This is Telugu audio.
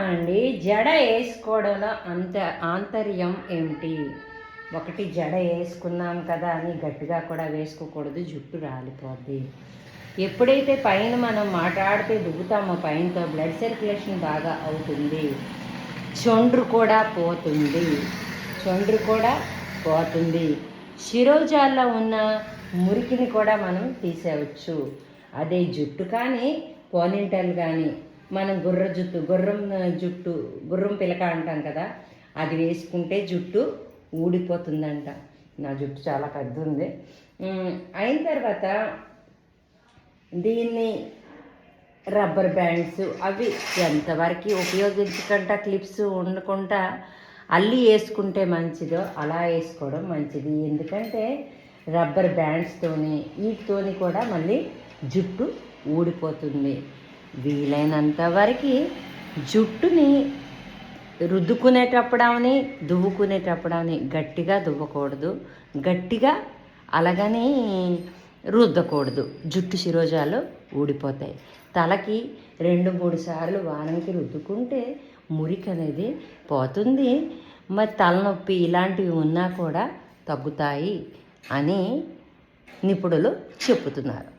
అండి, జడ వేసుకోవడంలో ఆంతర్యం ఏమిటి? ఒకటి, జడ వేసుకున్నాం కదా అని గట్టిగా కూడా వేసుకోకూడదు, జుట్టు రాలిపోద్ది. ఎప్పుడైతే పైన మనం మాట్లాడితే దువ్వుతామో పైనతో బ్లడ్ సర్క్యులేషన్ బాగా అవుతుంది, చొండ్రు కూడా పోతుంది. శిరోజాల్లో ఉన్న మురికిని కూడా మనం తీసేయవచ్చు. అదే జుట్టు కానీ పోనీటెల్ కానీ మనం గుర్రం పిలక అంటాం కదా, అది వేసుకుంటే జుట్టు ఊడిపోతుందంట. నా జుట్టు చాలా పెద్ద ఉంది. అయిన తర్వాత దీన్ని రబ్బర్ బ్యాండ్స్ అవి ఎంతవరకు ఉపయోగించకుండా, క్లిప్స్ ఉండకుండా అల్లి వేసుకుంటే మంచిదో అలా వేసుకోవడం మంచిది. ఎందుకంటే రబ్బర్ బ్యాండ్స్తోని వీటితోని కూడా మళ్ళీ జుట్టు ఊడిపోతుంది. వీలైనంత వరకు జుట్టుని రుద్దుకునేటప్పుడని దువ్వుకునేటప్పుడని గట్టిగా దువ్వకూడదు, గట్టిగా అలాగని రుద్దకూడదు. జుట్టు శిరోజాలు ఊడిపోతాయి. తలకి 2-3 సార్లు వారానికి రుద్దుకుంటే మురికి అనేది పోతుంది. మరి తలనొప్పి ఇలాంటివి ఉన్నా కూడా తగ్గుతాయి అని నిపుణులు చెబుతున్నారు.